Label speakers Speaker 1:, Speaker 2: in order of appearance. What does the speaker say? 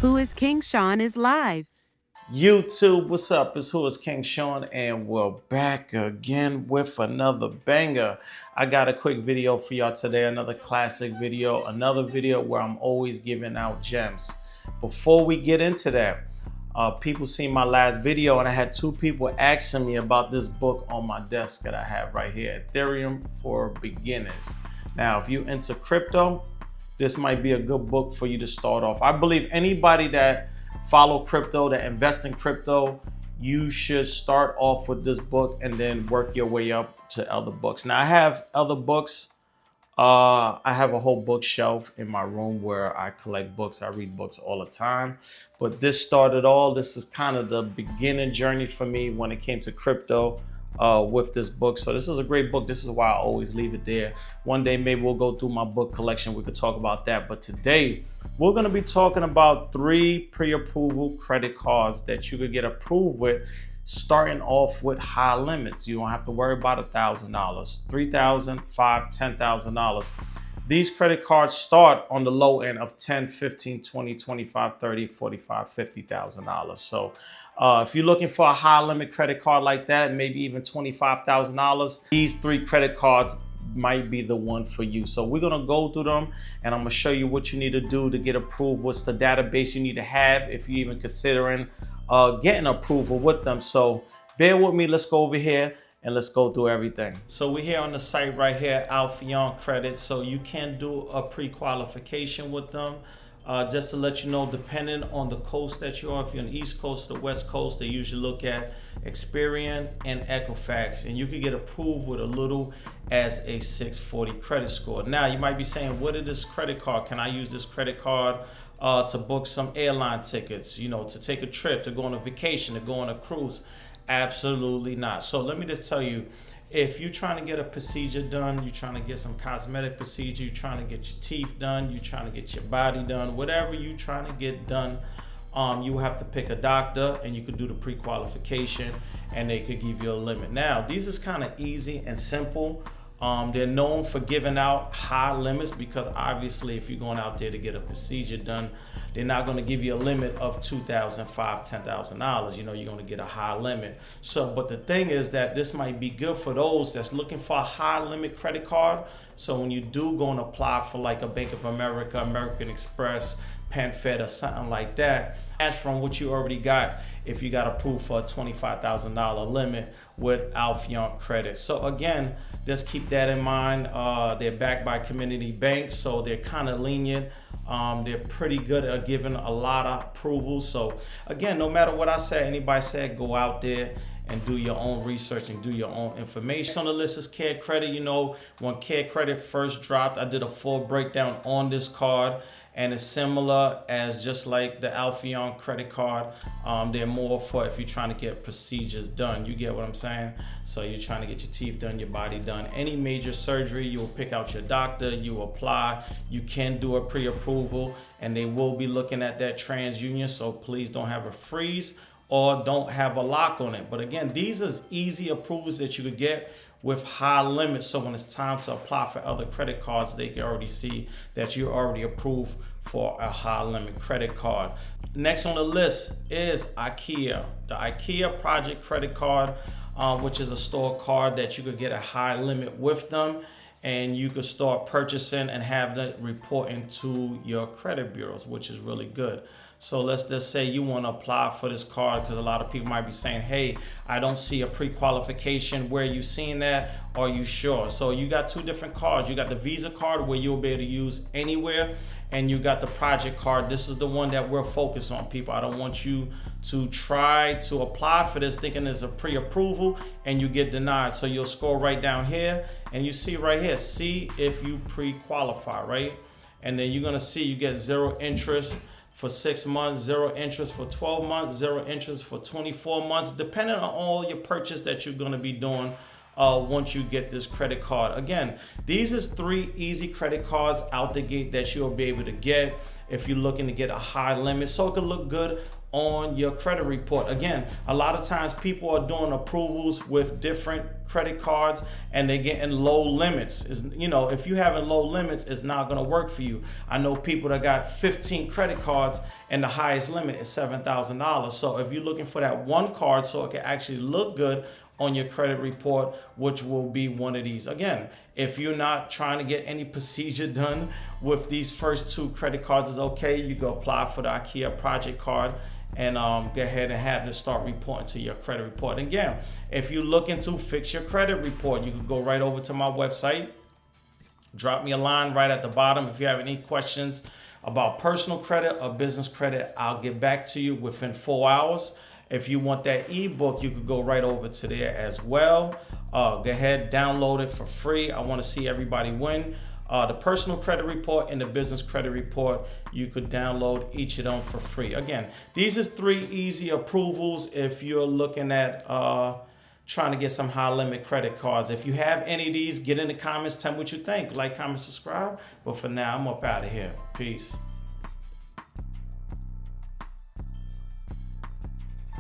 Speaker 1: Whoiskingshawn is live.
Speaker 2: YouTube, what's up? It's Whoiskingshawn, and we're back again with another banger. I got a quick video for y'all today, another classic video, another video where I'm always giving out gems. Before we get into that, people seen my last video, and I had two people asking me about this book on my desk that I have right here, Ethereum for Beginners. Now, if you into crypto, this might be a good book for you to start off. I believe anybody that follow crypto, that invest in crypto, you should start off with this book and then work your way up to other books. Now, I have other books. I have a whole bookshelf in my room where I collect books. I read books all the time. But this started all. This is kind of the beginning journey for me when it came to crypto. With this book. So this is a great book. This is why I always leave it there. One day maybe we'll go through my book collection. We could talk about that. But today we're going to be talking about 3 pre-approval credit cards that you could get approved with, starting off with high limits. You don't have to worry about $1,000, $3,000, $5,000, $10,000. These credit cards start on the low end of $10,000, $15,000, $20,000, $25,000, $30,000, $45,000, $50,000. So if you're looking for a high limit credit card like that, maybe even $25,000, these 3 credit cards might be the one for you. So we're gonna go through them, and I'm gonna show you what you need to do to get approved. What's the database you need to have if you're even considering getting approval with them. So bear with me. Let's go over here and let's go through everything. So we're here on the site right here, Alphion Credit. So you can do a pre-qualification with them. Just to let you know, depending on the coast that you're on, if you're on the East Coast or the West Coast, they usually look at Experian and Equifax, and you can get approved with a little as a 640 credit score. Now, you might be saying, what is this credit card? Can I use this credit card to book some airline tickets, you know, to take a trip, to go on a vacation, to go on a cruise? Absolutely not. So let me just tell you, if you're trying to get a procedure done, you're trying to get some cosmetic procedure, you're trying to get your teeth done, you're trying to get your body done, whatever you're trying to get done, you have to pick a doctor, and you could do the pre-qualification, and they could give you a limit. Now, these is kind of easy and simple. They're known for giving out high limits because obviously if you're going out there to get a procedure done, they're not going to give you a limit of $2,000, $5,000, $10,000. You know, you're going to get a high limit. So, but the thing is that this might be good for those that's looking for a high limit credit card. So when you do go and apply for like a Bank of America, American Express, PenFed, or something like that, as from what you already got if you got approved for a $25,000 limit with Alphion Credit. So again, just keep that in mind. They're backed by community banks, so they're kind of lenient. They're pretty good at giving a lot of approvals. So again, no matter what I say, anybody said, go out there and do your own research and do your own information. On the list is Care Credit. You know, when Care Credit first dropped, I did a full breakdown on this card, and it's similar as just like the Alphion credit card. They're more for if you're trying to get procedures done. You get what I'm saying? So you're trying to get your teeth done, your body done. Any major surgery, you will pick out your doctor, you apply, you can do a pre-approval, and they will be looking at that TransUnion. So please don't have a freeze or don't have a lock on it. But again, these is easy approvals that you could get with high limits. So when it's time to apply for other credit cards, they can already see that you're already approved for a high limit credit card. Next on the list is IKEA. The IKEA Project Credit Card, which is a store card that you could get a high limit with them, and you could start purchasing and have that reporting to your credit bureaus, which is really good. So let's just say you want to apply for this card, because a lot of people might be saying, hey, I don't see a pre-qualification. Where you seeing that? Are you sure? So you got 2 different cards. You got the Visa card, where you'll be able to use anywhere, and you got the Project card. This is the one that we're focused on, people. I don't want you to try to apply for this thinking it's a pre-approval and you get denied. So you'll scroll right down here, and you see right here, see if you pre-qualify, right? And then you're gonna see you get 0 interest for 6 months, 0 interest for 12 months, 0 interest for 24 months, depending on all your purchase that you're gonna be doing once you get this credit card. Again, these is 3 easy credit cards out the gate that you'll be able to get if you're looking to get a high limit, so it could look good on your credit report. Again, a lot of times people are doing approvals with different credit cards and they're getting low limits. You know, if you having low limits, it's not going to work for you. I know people that got 15 credit cards and the highest limit is $7,000. So if you're looking for that one card so it can actually look good on your credit report, which will be one of these. Again, if you're not trying to get any procedure done with these first 2 credit cards, is okay. You go apply for the IKEA project card and go ahead and have this start reporting to your credit report. And again, if you're looking to fix your credit report, you can go right over to my website. Drop me a line right at the bottom if you have any questions about personal credit or business credit. I'll get back to you within 4 hours. If you want that ebook, you could go right over to there as well. Go ahead, download it for free. I want to see everybody win. The personal credit report and the business credit report, you could download each of them for free. Again, these is 3 easy approvals if you're looking at trying to get some high limit credit cards. If you have any of these, get in the comments, tell me what you think. Like, comment, subscribe. But for now, I'm up out of here. Peace.